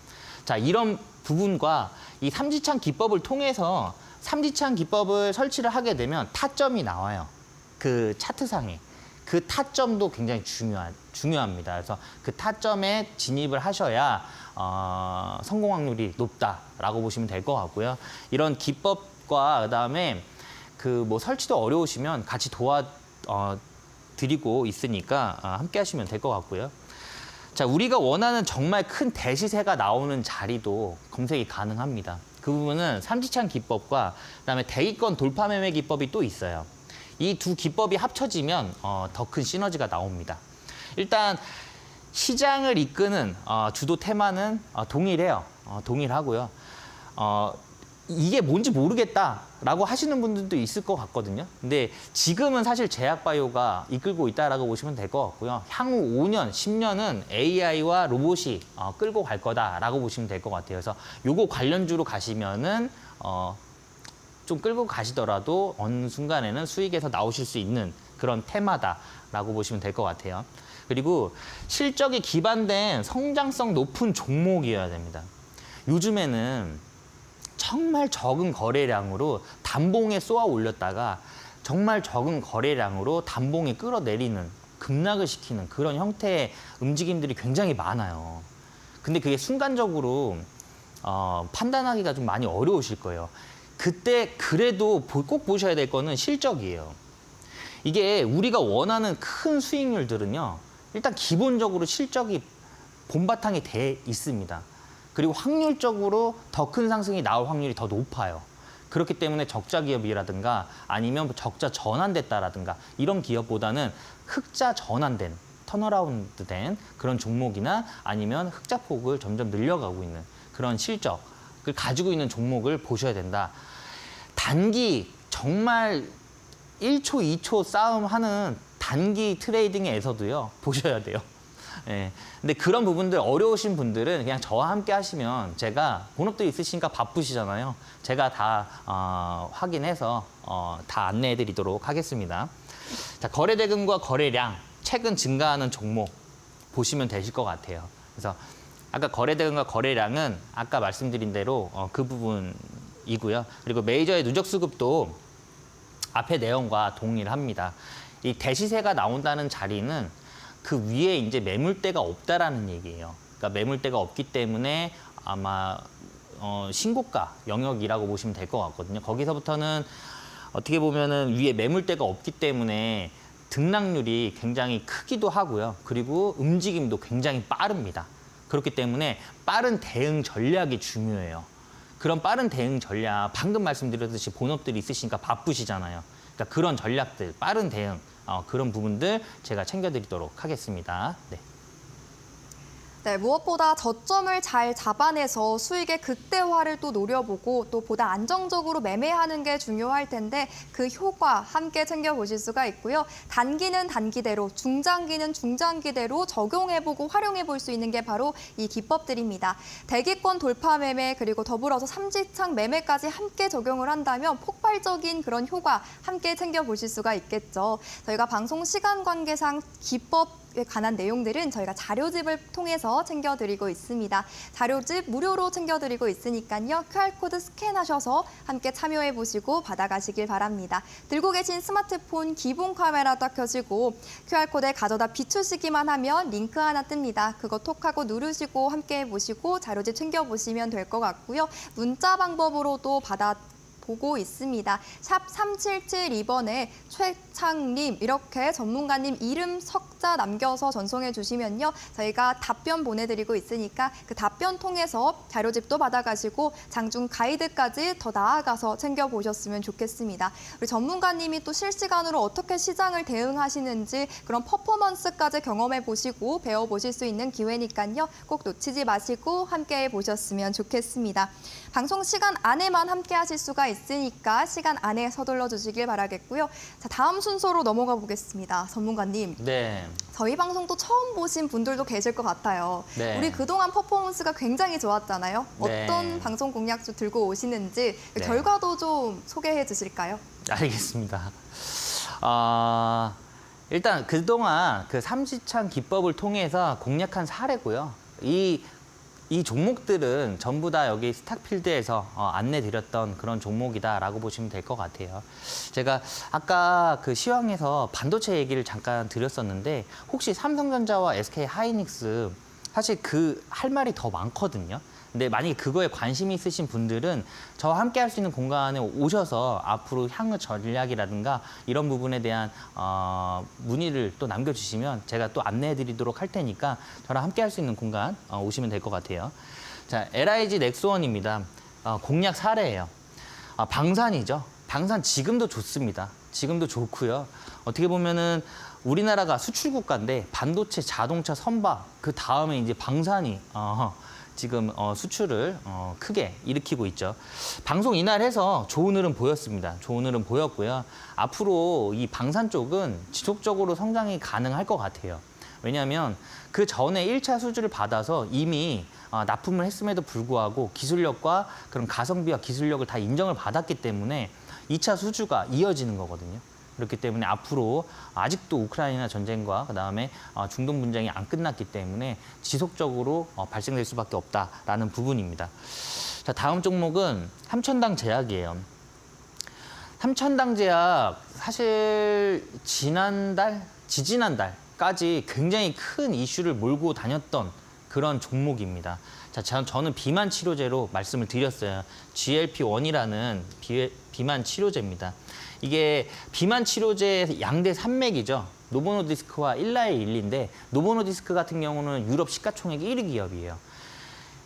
자, 이런 부분과 이 삼지창 기법을 통해서 삼지창 기법을 설치를 하게 되면 타점이 나와요. 그 차트상에. 그 타점도 굉장히 중요합니다. 그래서 그 타점에 진입을 하셔야 성공 확률이 높다라고 보시면 될 것 같고요. 이런 기법과 그다음에 그 뭐 설치도 어려우시면 같이 도와드리고 있으니까 함께 하시면 될 것 같고요. 자, 우리가 원하는 정말 큰 대시세가 나오는 자리도 검색이 가능합니다. 그 부분은 삼지창 기법과 그다음에 대기권 돌파 매매 기법이 또 있어요. 이 두 기법이 합쳐지면 더 큰 시너지가 나옵니다. 일단 시장을 이끄는 주도 테마는 동일해요. 동일하고요. 이게 뭔지 모르겠다라고 하시는 분들도 있을 것 같거든요. 근데 지금은 사실 제약바이오가 이끌고 있다라고 보시면 될 것 같고요. 향후 5년, 10년은 AI와 로봇이 끌고 갈 거다라고 보시면 될 것 같아요. 그래서 요거 관련주로 가시면은 좀 끌고 가시더라도 어느 순간에는 수익에서 나오실 수 있는 그런 테마다라고 보시면 될 것 같아요. 그리고 실적이 기반된 성장성 높은 종목이어야 됩니다. 요즘에는 정말 적은 거래량으로 단봉에 쏘아 올렸다가 정말 적은 거래량으로 단봉에 끌어내리는, 급락을 시키는 그런 형태의 움직임들이 굉장히 많아요. 근데 그게 순간적으로 판단하기가 좀 많이 어려우실 거예요. 그때 그래도 꼭 보셔야 될 거는 실적이에요. 이게 우리가 원하는 큰 수익률들은요, 일단 기본적으로 실적이 본바탕이 돼 있습니다. 그리고 확률적으로 더 큰 상승이 나올 확률이 더 높아요. 그렇기 때문에 적자 기업이라든가 아니면 적자 전환됐다라든가 이런 기업보다는 흑자 전환된, 턴어라운드 된 그런 종목이나 아니면 흑자 폭을 점점 늘려가고 있는 그런 실적을 가지고 있는 종목을 보셔야 된다. 단기 정말 1초, 2초 싸움하는 단기 트레이딩에서도요, 보셔야 돼요. 예. 근데 그런 부분들 어려우신 분들은 그냥 저와 함께 하시면 제가 본업도 있으시니까 바쁘시잖아요. 제가 다 확인해서 다 안내해 드리도록 하겠습니다. 자, 거래 대금과 거래량 최근 증가하는 종목 보시면 되실 것 같아요. 그래서 아까 거래 대금과 거래량은 아까 말씀드린 대로 그 부분이고요. 그리고 메이저의 누적 수급도 앞의 내용과 동일합니다. 이 대시세가 나온다는 자리는 그 위에 이제 매물대가 없다라는 얘기예요. 그러니까 매물대가 없기 때문에 아마 신고가 영역이라고 보시면 될 것 같거든요. 거기서부터는 어떻게 보면은 위에 매물대가 없기 때문에 등락률이 굉장히 크기도 하고요. 그리고 움직임도 굉장히 빠릅니다. 그렇기 때문에 빠른 대응 전략이 중요해요. 그런 빠른 대응 전략, 방금 말씀드렸듯이 본업들이 있으시니까 바쁘시잖아요. 그러니까 그런 전략들, 빠른 대응, 그런 부분들 제가 챙겨드리도록 하겠습니다. 네. 네, 무엇보다 저점을 잘 잡아내서 수익의 극대화를 또 노려보고 또 보다 안정적으로 매매하는 게 중요할 텐데 그 효과 함께 챙겨보실 수가 있고요. 단기는 단기대로, 중장기는 중장기대로 적용해보고 활용해볼 수 있는 게 바로 이 기법들입니다. 대기권 돌파 매매 그리고 더불어서 삼지창 매매까지 함께 적용을 한다면 폭발적인 그런 효과 함께 챙겨보실 수가 있겠죠. 저희가 방송 시간 관계상 기법 에 관한 내용들은 저희가 자료집을 통해서 챙겨드리고 있습니다. 자료집 무료로 챙겨드리고 있으니까요. QR코드 스캔하셔서 함께 참여해보시고 받아가시길 바랍니다. 들고 계신 스마트폰 기본 카메라 딱 켜시고 QR코드에 가져다 비추시기만 하면 링크 하나 뜹니다. 그거 톡하고 누르시고 함께 해보시고 자료집 챙겨보시면 될 것 같고요. 문자 방법으로도 보고 있습니다. 샵 3772번에 최창림 이렇게 전문가님 이름 석자 남겨서 전송해 주시면요. 저희가 답변 보내드리고 있으니까 그 답변 통해서 자료집도 받아가시고 장중 가이드까지 더 나아가서 챙겨보셨으면 좋겠습니다. 우리 전문가님이 또 실시간으로 어떻게 시장을 대응하시는지 그런 퍼포먼스까지 경험해 보시고 배워보실 수 있는 기회니까요. 꼭 놓치지 마시고 함께 보셨으면 좋겠습니다. 방송 시간 안에만 함께 하실 수가 있으니까 시간 안에 서둘러 주시길 바라겠고요. 자, 다음 순서로 넘어가 보겠습니다. 전문가님. 네. 저희 방송도 처음 보신 분들도 계실 것 같아요. 네. 우리 그동안 퍼포먼스가 굉장히 좋았잖아요. 네. 어떤 방송 공약주 들고 오시는지 그 네. 결과도 좀 소개해 주실까요? 알겠습니다. 일단 그동안 그 삼지창 기법을 통해서 공략한 사례고요. 이 종목들은 전부 다 여기 스탁필드에서 안내드렸던 그런 종목이다라고 보시면 될 것 같아요. 제가 아까 그 시황에서 반도체 얘기를 잠깐 드렸었는데 혹시 삼성전자와 SK 하이닉스 사실 그 할 말이 더 많거든요. 근데 만약에 그거에 관심이 있으신 분들은 저와 함께 할 수 있는 공간에 오셔서 앞으로 향후 전략이라든가 이런 부분에 대한 문의를 또 남겨주시면 제가 또 안내해 드리도록 할 테니까 저랑 함께 할 수 있는 공간 오시면 될 것 같아요. 자, LIG 넥스원입니다. 공략 사례예요. 방산이죠. 방산 지금도 좋습니다. 지금도 좋고요. 어떻게 보면은 우리나라가 수출 국가인데 반도체, 자동차, 선박 그 다음에 이제 방산이 지금 수출을 크게 일으키고 있죠. 방송 이날해서 좋은 흐름 보였습니다. 좋은 흐름 보였고요. 앞으로 이 방산 쪽은 지속적으로 성장이 가능할 것 같아요. 왜냐하면 그 전에 1차 수주를 받아서 이미 납품을 했음에도 불구하고 기술력과 그런 가성비와 기술력을 다 인정을 받았기 때문에 2차 수주가 이어지는 거거든요. 그렇기 때문에 앞으로 아직도 우크라이나 전쟁과 그다음에 중동 분쟁이 안 끝났기 때문에 지속적으로 발생될 수밖에 없다라는 부분입니다. 자, 다음 종목은 삼천당 제약이에요. 삼천당 제약 사실 지지난달까지 굉장히 큰 이슈를 몰고 다녔던 그런 종목입니다. 자, 저는 비만 치료제로 말씀을 드렸어요. GLP-1이라는 비만 치료제입니다. 이게 비만 치료제 양대 산맥이죠. 노보노디스크와 일라이1인데 노보노디스크 같은 경우는 유럽 시가총액 1위 기업이에요.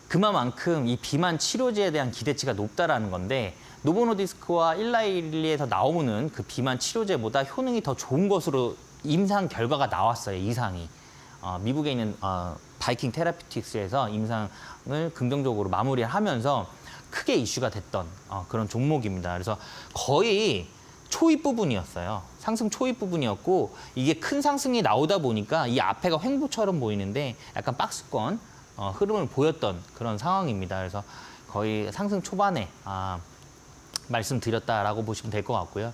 그만큼 이 비만 치료제에 대한 기대치가 높다라는 건데 노보노디스크와 일라이1에서 나오는 그 비만 치료제보다 효능이 더 좋은 것으로 임상 결과가 나왔어요. 이상이. 미국에 있는 바이킹 테라피틱스에서 임상을 긍정적으로 마무리하면서 크게 이슈가 됐던 그런 종목입니다. 그래서 거의 초입 부분이었어요. 상승 초입 부분이었고 이게 큰 상승이 나오다 보니까 이 앞에가 횡보처럼 보이는데 약간 박스권 흐름을 보였던 그런 상황입니다. 그래서 거의 상승 초반에 말씀드렸다라고 보시면 될 것 같고요.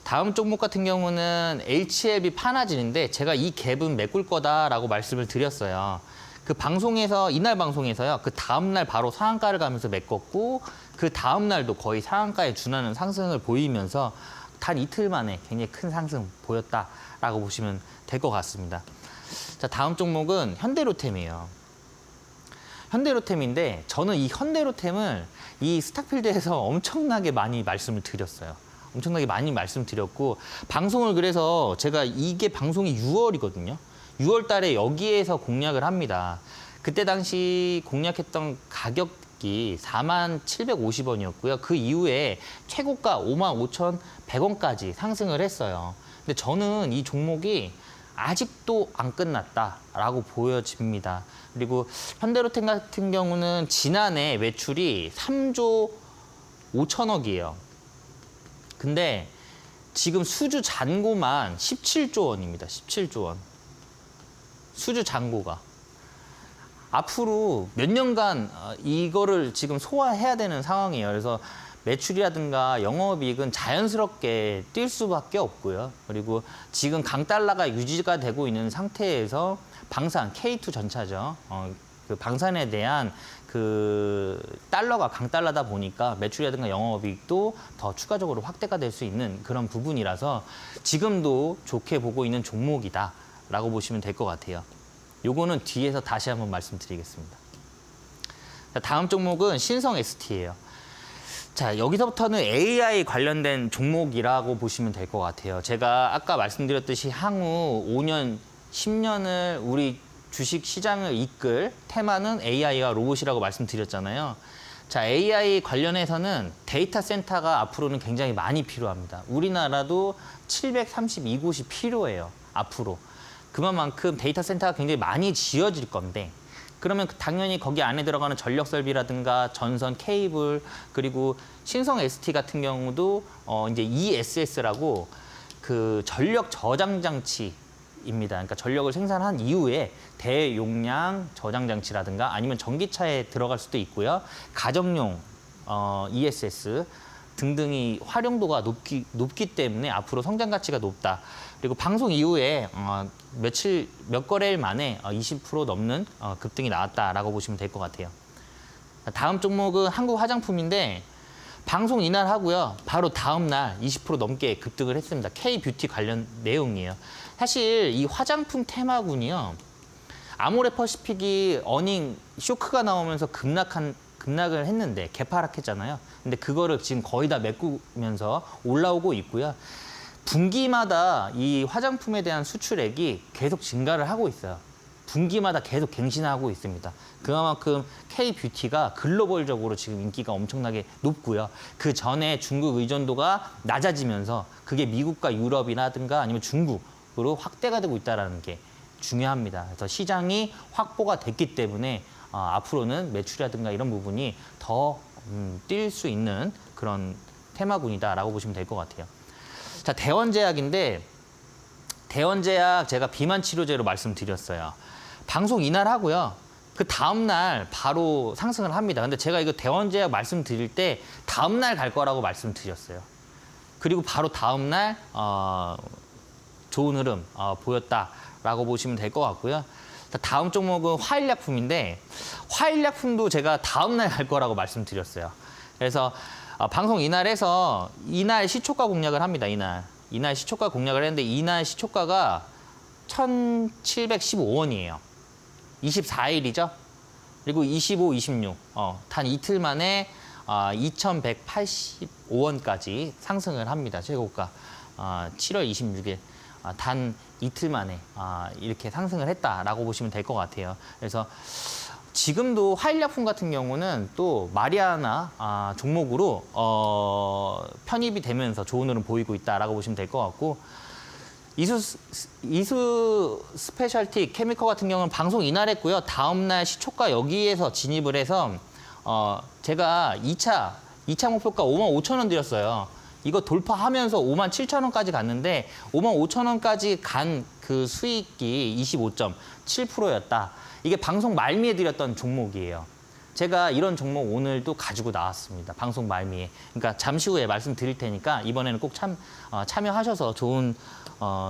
다음 종목 같은 경우는 HLB 파나진인데 제가 이 갭은 메꿀 거다라고 말씀을 드렸어요. 그 방송에서 이날 방송에서요. 그 다음 날 바로 상한가를 가면서 메꿨고 그 다음 날도 거의 상한가에 준하는 상승을 보이면서 단 이틀 만에 굉장히 큰 상승 보였다라고 보시면 될 것 같습니다. 자, 다음 종목은 현대로템이에요. 현대로템인데 저는 이 현대로템을 이 스탁필드에서 엄청나게 많이 말씀을 드렸어요. 엄청나게 많이 말씀드렸고 방송을 그래서 제가 이게 방송이 6월이거든요. 6월 달에 여기에서 공략을 합니다. 그때 당시 공략했던 가격이 47,550원이었고요. 그 이후에 최고가 55,100원까지 상승을 했어요. 근데 저는 이 종목이 아직도 안 끝났다라고 보여집니다. 그리고 현대로템 같은 경우는 지난해 매출이 3조 5천억이에요. 근데 지금 수주 잔고만 17조 원입니다. 17조 원. 수주 잔고가. 앞으로 몇 년간 이거를 지금 소화해야 되는 상황이에요. 그래서 매출이라든가 영업이익은 자연스럽게 뛸 수밖에 없고요. 그리고 지금 강달러가 유지가 되고 있는 상태에서 방산, K2 전차죠. 그 방산에 대한 그 달러가 강달러다 보니까 매출이라든가 영업이익도 더 추가적으로 확대가 될 수 있는 그런 부분이라서 지금도 좋게 보고 있는 종목이다라고 보시면 될 것 같아요. 요거는 뒤에서 다시 한번 말씀드리겠습니다. 자, 다음 종목은 신성 ST예요. 자, 여기서부터는 AI 관련된 종목이라고 보시면 될 것 같아요. 제가 아까 말씀드렸듯이 향후 5년, 10년을 우리 주식 시장을 이끌 테마는 AI와 로봇이라고 말씀드렸잖아요. 자, AI 관련해서는 데이터 센터가 앞으로는 굉장히 많이 필요합니다. 우리나라도 732곳이 필요해요. 앞으로. 그만큼 데이터 센터가 굉장히 많이 지어질 건데 그러면 당연히 거기 안에 들어가는 전력 설비라든가 전선 케이블 그리고 신성 ST 같은 경우도 이제 ESS라고 그 전력 저장 장치입니다. 그러니까 전력을 생산한 이후에 대용량 저장 장치라든가 아니면 전기차에 들어갈 수도 있고요. 가정용 ESS 등등이 활용도가 높기 때문에 앞으로 성장 가치가 높다. 그리고 방송 이후에 몇 거래일 만에 20% 넘는 급등이 나왔다라고 보시면 될 것 같아요. 다음 종목은 한국 화장품인데 방송 이날 하고요. 바로 다음 날 20% 넘게 급등을 했습니다. K-뷰티 관련 내용이에요. 사실 이 화장품 테마군이요. 아모레퍼시픽이 어닝 쇼크가 나오면서 급락을 했는데 개파락했잖아요. 근데 그거를 지금 거의 다 메꾸면서 올라오고 있고요. 분기마다 이 화장품에 대한 수출액이 계속 증가를 하고 있어요. 분기마다 계속 갱신하고 있습니다. 그만큼 K-뷰티가 글로벌적으로 지금 인기가 엄청나게 높고요. 그 전에 중국 의존도가 낮아지면서 그게 미국과 유럽이라든가 아니면 중국으로 확대가 되고 있다는 게 중요합니다. 그래서 시장이 확보가 됐기 때문에 앞으로는 매출이라든가 이런 부분이 더 뛸 수 있는 그런 테마군이다라고 보시면 될 것 같아요. 자, 대원제약인데 대원제약 제가 비만 치료제로 말씀드렸어요. 방송 이날 하고요. 그 다음 날 바로 상승을 합니다. 근데 제가 이거 대원제약 말씀드릴 때 다음 날 갈 거라고 말씀드렸어요. 그리고 바로 다음 날 좋은 흐름 보였다라고 보시면 될 것 같고요. 다음 종목은 화일약품인데 화일약품도 제가 다음 날 갈 거라고 말씀드렸어요. 그래서 방송 이날에서 이날 시초가 공략을 합니다. 이날 시초가 공략을 했는데 이날 시초가가 1,715원이에요. 24일이죠. 그리고 25, 26. 단 이틀 만에 2,185원까지 상승을 합니다. 최고가 7월 26일. 단 이틀 만에 이렇게 상승을 했다라고 보시면 될 것 같아요. 그래서 지금도 화일약품 같은 경우는 또 마리아나 종목으로 편입이 되면서 좋은 흐름 보이고 있다라고 보시면 될 것 같고 이수 스페셜티 케미컬 같은 경우는 방송 이날 했고요. 다음 날 시초가 여기에서 진입을 해서 제가 2차 목표가 55,000원 드렸어요. 이거 돌파하면서 57,000원까지 갔는데 55,000원까지 간 그 수익이 25.7%였다. 이게 방송 말미에 드렸던 종목이에요. 제가 이런 종목 오늘도 가지고 나왔습니다. 방송 말미에. 그러니까 잠시 후에 말씀드릴 테니까 이번에는 꼭 참여하셔서 좋은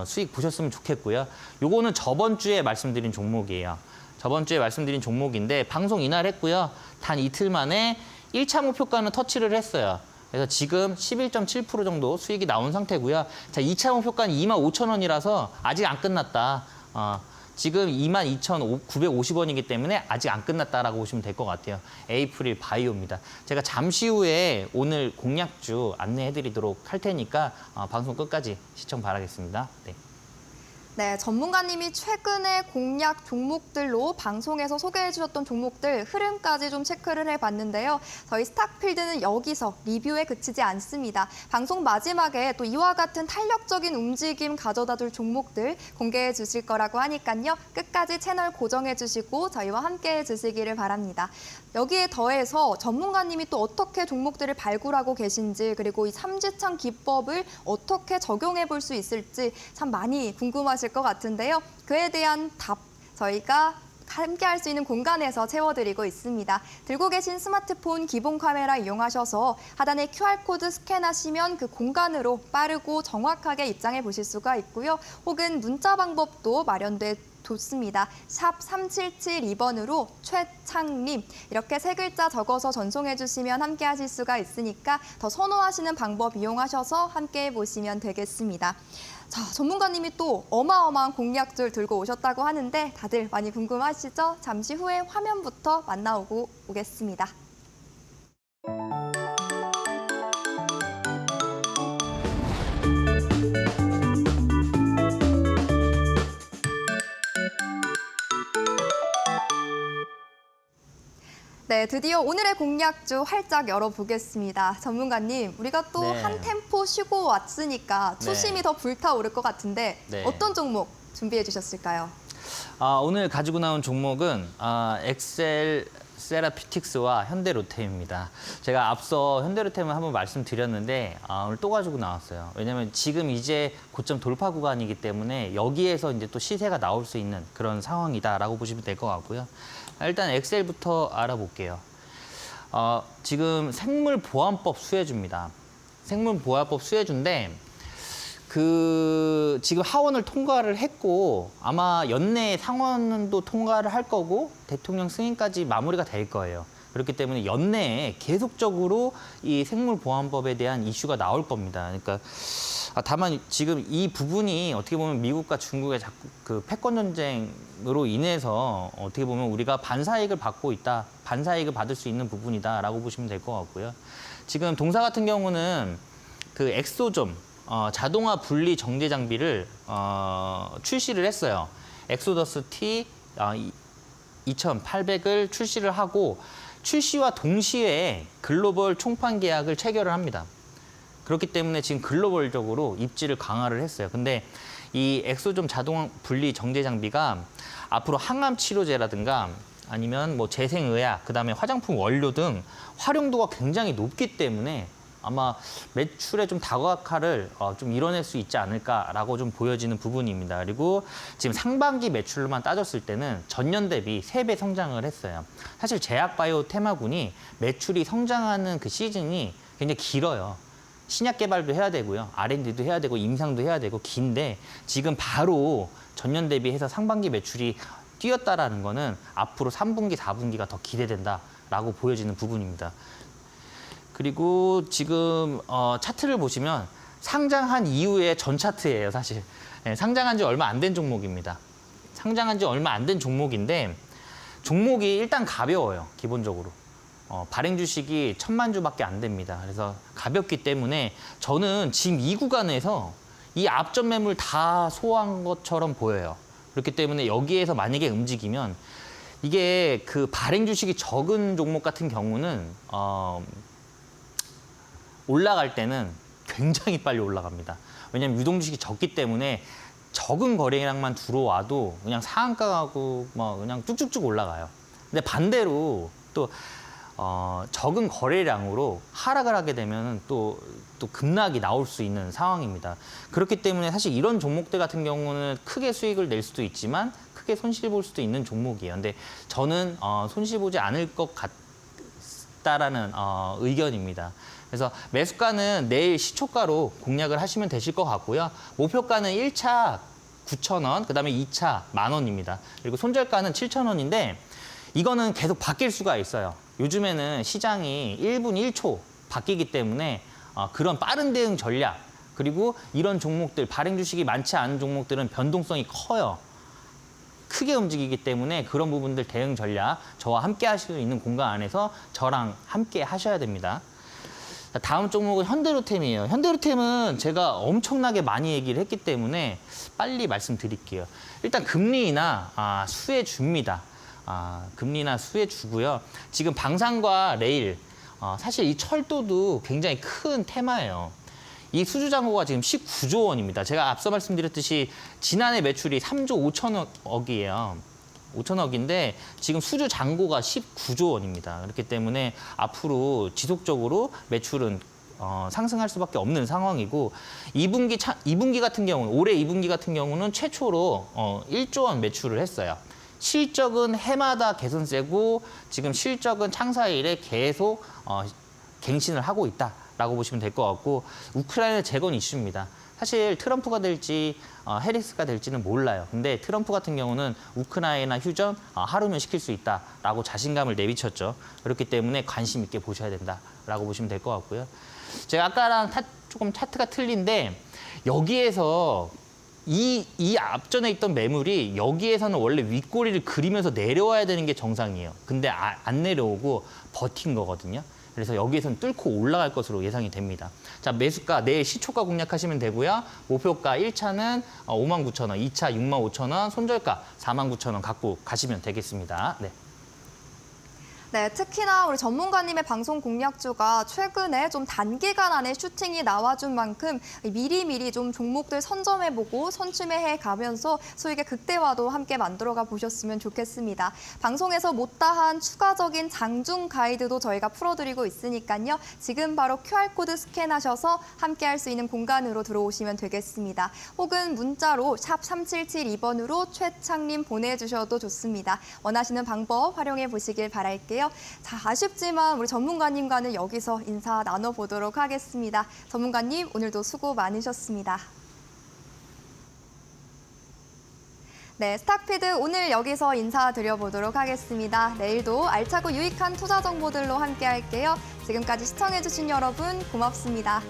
수익 보셨으면 좋겠고요. 요거는 저번 주에 말씀드린 종목이에요. 저번 주에 말씀드린 종목인데 방송 이날 했고요. 단 이틀 만에 1차 목표가는 터치를 했어요. 그래서 지금 11.7% 정도 수익이 나온 상태고요. 자, 2차 목표가는 25,000원이라서 아직 안 끝났다. 지금 22,950원이기 때문에 아직 안 끝났다라고 보시면 될 것 같아요. 에이프릴 바이오입니다. 제가 잠시 후에 오늘 공략주 안내해드리도록 할 테니까 방송 끝까지 시청 바라겠습니다. 네. 네, 전문가님이 최근에 공략 종목들로 방송에서 소개해 주셨던 종목들 흐름까지 좀 체크를 해봤는데요. 저희 스탁필드는 여기서 리뷰에 그치지 않습니다. 방송 마지막에 또 이와 같은 탄력적인 움직임 가져다 줄 종목들 공개해 주실 거라고 하니까요. 끝까지 채널 고정해 주시고 저희와 함께 해 주시기를 바랍니다. 여기에 더해서 전문가님이 또 어떻게 종목들을 발굴하고 계신지 그리고 이 삼지창 기법을 어떻게 적용해 볼 수 있을지 참 많이 궁금하실 것 같은데요. 그에 대한 답 저희가 함께 할 수 있는 공간에서 채워드리고 있습니다. 들고 계신 스마트폰 기본 카메라 이용하셔서 하단에 QR코드 스캔하시면 그 공간으로 빠르고 정확하게 입장해 보실 수가 있고요. 혹은 문자 방법도 마련돼 좋습니다. 샵 3772번으로 최창림 이렇게 세 글자 적어서 전송해 주시면 함께 하실 수가 있으니까 더 선호하시는 방법 이용하셔서 함께 보시면 되겠습니다. 자, 전문가님이 또 어마어마한 공략줄 들고 오셨다고 하는데 다들 많이 궁금하시죠? 잠시 후에 화면부터 만나보고 오겠습니다. 네, 드디어 오늘의 공략주 활짝 열어보겠습니다. 전문가님, 우리가 또 한 템포 쉬고 왔으니까 투심이 더 불타오를 것 같은데 어떤 종목 준비해 주셨을까요? 오늘 가지고 나온 종목은 엑셀 세라피틱스와 현대로템입니다. 제가 앞서 현대로템을 한번 말씀드렸는데 오늘 또 가지고 나왔어요. 왜냐하면 지금 이제 고점 돌파 구간이기 때문에 여기에서 이제 또 시세가 나올 수 있는 그런 상황이다라고 보시면 될 것 같고요. 일단 엑셀부터 알아볼게요. 지금 생물보안법 수혜주입니다. 생물보안법 수혜주인데 지금 하원을 통과를 했고 아마 연내에 상원도 통과를 할 거고 대통령 승인까지 마무리가 될 거예요. 그렇기 때문에 연내에 계속적으로 이 생물보안법에 대한 이슈가 나올 겁니다. 그러니까 다만 지금 이 부분이 어떻게 보면 미국과 중국의 자꾸 그 패권 전쟁으로 인해서 어떻게 보면 우리가 반사이익을 받고 있다, 반사이익을 받을 수 있는 부분이다라고 보시면 될 것 같고요. 지금 동사 같은 경우는 그 엑소점 자동화 분리 정제 장비를 출시를 했어요. 엑소더스 T 2,800을 출시를 하고 출시와 동시에 글로벌 총판 계약을 체결을 합니다. 그렇기 때문에 지금 글로벌적으로 입지를 강화를 했어요. 근데 이 엑소존 자동 분리 정제 장비가 앞으로 항암 치료제라든가 아니면 뭐 재생의약, 그다음에 화장품 원료 등 활용도가 굉장히 높기 때문에 아마 매출에 좀 다각화를 좀 이뤄낼 수 있지 않을까라고 좀 보여지는 부분입니다. 그리고 지금 상반기 매출로만 따졌을 때는 전년 대비 3배 성장을 했어요. 사실 제약바이오 테마군이 매출이 성장하는 그 시즌이 굉장히 길어요. 신약 개발도 해야 되고요. R&D도 해야 되고 임상도 해야 되고 긴데 지금 바로 전년 대비해서 상반기 매출이 뛰었다라는 거는 앞으로 3분기, 4분기가 더 기대된다라고 보여지는 부분입니다. 그리고 지금 차트를 보시면 상장한 이후에 전 차트예요, 사실. 네, 상장한 지 얼마 안 된 종목입니다. 상장한 지 얼마 안 된 종목인데 종목이 일단 가벼워요, 기본적으로. 발행 주식이 1,000만 주밖에 안 됩니다. 그래서 가볍기 때문에 저는 지금 이 구간에서 이 앞전 매물 다 소화한 것처럼 보여요. 그렇기 때문에 여기에서 만약에 움직이면 이게 그 발행 주식이 적은 종목 같은 경우는 올라갈 때는 굉장히 빨리 올라갑니다. 왜냐하면 유동주식이 적기 때문에 적은 거래량만 들어와도 그냥 상한가하고 뭐 그냥 쭉쭉쭉 올라가요. 근데 반대로 또 적은 거래량으로 하락을 하게 되면 또 급락이 나올 수 있는 상황입니다. 그렇기 때문에 사실 이런 종목들 같은 경우는 크게 수익을 낼 수도 있지만 크게 손실 볼 수도 있는 종목이에요. 근데 저는 손실 보지 않을 것 같다라는 의견입니다. 그래서 매수가는 내일 시초가로 공략을 하시면 되실 것 같고요. 목표가는 1차 9,000원, 그다음에 2차 10,000원입니다. 그리고 손절가는 7,000원인데 이거는 계속 바뀔 수가 있어요. 요즘에는 시장이 1분 1초 바뀌기 때문에 그런 빠른 대응 전략, 그리고 이런 종목들, 발행 주식이 많지 않은 종목들은 변동성이 커요. 크게 움직이기 때문에 그런 부분들 대응 전략, 저와 함께 하실 수 있는 공간 안에서 저랑 함께 하셔야 됩니다. 다음 종목은 현대로템이에요. 현대로템은 제가 엄청나게 많이 얘기를 했기 때문에 빨리 말씀드릴게요. 일단 금리나 수혜주입니다. 금리나 수혜주고요. 지금 방산과 레일, 사실 이 철도도 굉장히 큰 테마예요. 이 수주 잔고가 지금 19조 원입니다. 제가 앞서 말씀드렸듯이 지난해 매출이 3조 5천억이에요. 5천억인데 지금 수주 잔고가 19조 원입니다. 그렇기 때문에 앞으로 지속적으로 매출은 상승할 수밖에 없는 상황이고 2분기 같은 경우는 올해 2분기 같은 경우는 최초로 1조 원 매출을 했어요. 실적은 해마다 개선세고 지금 실적은 창사 이래 계속 갱신을 하고 있다라고 보시면 될 것 같고 우크라이나 재건 이슈입니다. 사실 트럼프가 될지 해리스가 될지는 몰라요. 근데 트럼프 같은 경우는 우크라이나 휴전 하루면 시킬 수 있다라고 자신감을 내비쳤죠. 그렇기 때문에 관심 있게 보셔야 된다라고 보시면 될 것 같고요. 제가 아까랑 조금 차트가 틀린데 여기에서 이 앞전에 있던 매물이 여기에서는 원래 윗꼬리를 그리면서 내려와야 되는 게 정상이에요. 근데 안 내려오고 버틴 거거든요. 그래서 여기에서는 뚫고 올라갈 것으로 예상이 됩니다. 자, 매수가 내일 시초가 공략하시면 되고요. 목표가 1차는 59,000원, 2차 65,000원, 손절가 49,000원 갖고 가시면 되겠습니다. 네. 네, 특히나 우리 전문가님의 방송 공략주가 최근에 좀 단기간 안에 슈팅이 나와준 만큼 미리미리 좀 종목들 선점해보고 선취매해 가면서 수익의 극대화도 함께 만들어가 보셨으면 좋겠습니다. 방송에서 못다한 추가적인 장중 가이드도 저희가 풀어드리고 있으니까요. 지금 바로 QR코드 스캔하셔서 함께 할 수 있는 공간으로 들어오시면 되겠습니다. 혹은 문자로 샵 3772번으로 최창림 보내주셔도 좋습니다. 원하시는 방법 활용해 보시길 바랄게요. 자, 아쉽지만 우리 전문가님과는 여기서 인사 나눠보도록 하겠습니다. 전문가님, 오늘도 수고 많으셨습니다. 네, 스탁피드 오늘 여기서 인사드려보도록 하겠습니다. 내일도 알차고 유익한 투자 정보들로 함께 할게요. 지금까지 시청해주신 여러분 고맙습니다.